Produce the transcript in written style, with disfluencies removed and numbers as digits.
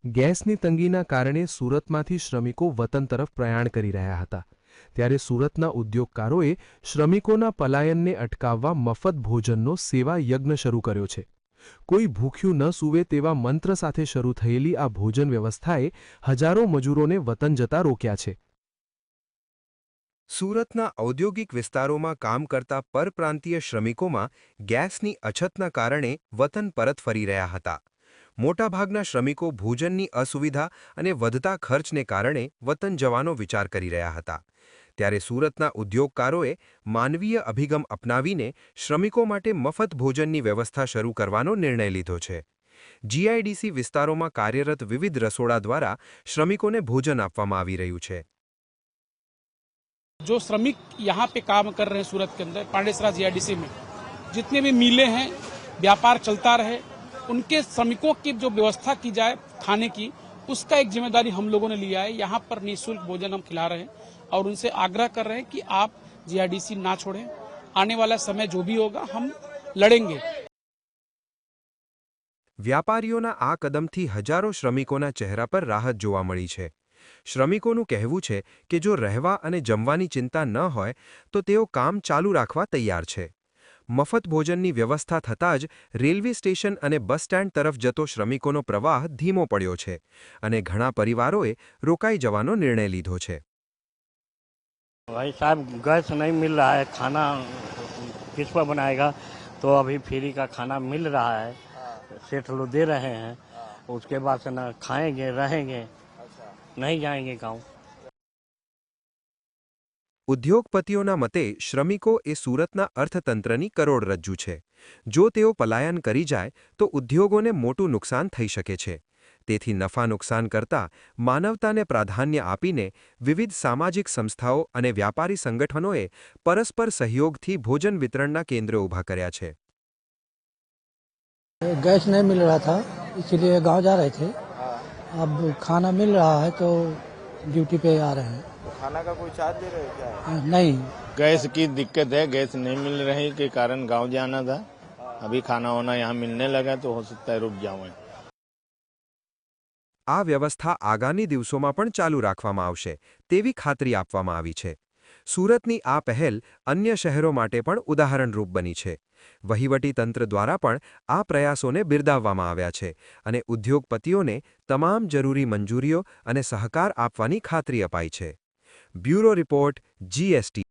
ગેસની તંગીના કારણે સુરતમાંથી શ્રમિકો વતન તરફ પ્રયાણ કરી રહ્યા હતા ત્યારે સુરતના ઉદ્યોગકારોએ શ્રમિકોના પલાયનને અટકાવવા મફત ભોજનનો સેવા યજ્ઞ શરૂ કર્યો છે। કોઈ ભૂખ્યું ન સૂવે તેવા મંત્ર સાથે શરૂ થયેલી આ ભોજન વ્યવસ્થાએ હજારો મજૂરોને વતન જતા રોક્યા છે। સુરતના ઔદ્યોગિક વિસ્તારોમાં કામ કરતા પરપ્રાંતીય શ્રમિકોમાં ગેસની અછતના કારણે વતન પરત ફરી રહ્યા હતા। મોટાભાગના શ્રમિકો ભોજનની અસુવિધા અને વધતા ખર્ચને કારણે વતન જવાનો વિચાર કરી રહ્યા હતા। ત્યારે સુરતના ઉદ્યોગકારોએ માનવીય અભિગમ અપનાવીને શ્રમિકો માટે મફત ભોજનની વ્યવસ્થા શરૂ કરવાનો નિર્ણય લીધો છે। જીઆઈડીસી વિસ્તારોમાં કાર્યરત વિવિધ રસોડા દ્વારા શ્રમિકોને ભોજન આપવામાં આવી રહ્યું છે। जो श्रमिक यहाँ पे काम कर रहे हैं सूरत के अंदर पांडेसरा जीआईडीसी में जितने भी मिलें हैं व्यापार चलता रहे उनके श्रमिकों की जो व्यवस्था की जाए खाने की उसका एक जिम्मेदारी हम लोगों ने लिया है। यहाँ पर निःशुल्क भोजन हम खिला रहे हैं और उनसे आग्रह कर रहे हैं कि आप जीआईडीसी ना छोड़ें। आने वाला समय जो भी होगा हम लड़ेंगे। व्यापारीओना आ कदमथी हजारों श्रमिकोना चेहरा पर राहत जोवा मळी छे। श्रमिकोનું કહેવું છે કે જો રહેવા અને જમવાની ચિંતા ન હોય તો તેઓ કામ ચાલુ રાખવા તૈયાર છે। મફત ભોજનની વ્યવસ્થા થતાં જ રેલવે સ્ટેશન અને બસ સ્ટેન્ડ તરફ જતો શ્રમિકોનો પ્રવાહ ધીમો પડ્યો છે અને ઘણા પરિવારોએ રોકાઈ જવાનો નિર્ણય લીધો છે। भाई साहब गैस नहीं मिल रहा है, खाना किस पर बनाएगा? तो अभी फ्री का खाना मिल रहा है, सेठ लोग दे रहे हैं, उसके बाद से ना खाएंगे रहेंगे, नहीं जाएंगे गाँव। ઉદ્યોગપતિઓના મતે શ્રમિકો એ સુરતના અર્થતંત્રની કરોડરજ્જુ છે। જો તેઓ પલાયન કરી જાય તો ઉદ્યોગોને મોટું નુકસાન થઈ શકે છે। તેથી નફા નુકસાન કરતા માનવતાને પ્રાધાન્ય આપીને વિવિધ સામાજિક સંસ્થાઓ અને વ્યાપારી સંગઠનોએ પરસ્પર સહયોગથી ભોજન વિતરણના કેન્દ્રો ઊભા કર્યા છે। गैस नहीं मिल रहा था इसलिए गांव जा रहे थे। अब खाना मिल रहा है तो ड्यूटी पे आ रहे हैं। तो खाना का कोई चार्ज दे रहे हो क्या? नहीं, गैस की दिक्कत है, गैस नहीं मिल रही के कारण गांव जाना था। अभी खाना वाना यहाँ मिलने लगा तो हो सकता है रुक जाऊँ। આ વ્યવસ્થા આગામી દિવસોમાં પણ ચાલુ રાખવામાં આવશે તેવી ખાતરી આપવામાં આવી છે। સુરતની આ પહેલ અન્ય શહેરો માટે પણ ઉદાહરણરૂપ બની છે। વહીવટી તંત્ર દ્વારા પણ આ પ્રયાસોને બિરદાવવામાં આવ્યા છે અને ઉદ્યોગપતિઓને તમામ જરૂરી મંજૂરીઓ અને સહકાર આપવાની ખાતરી અપાઈ છે। Bureau report, GST।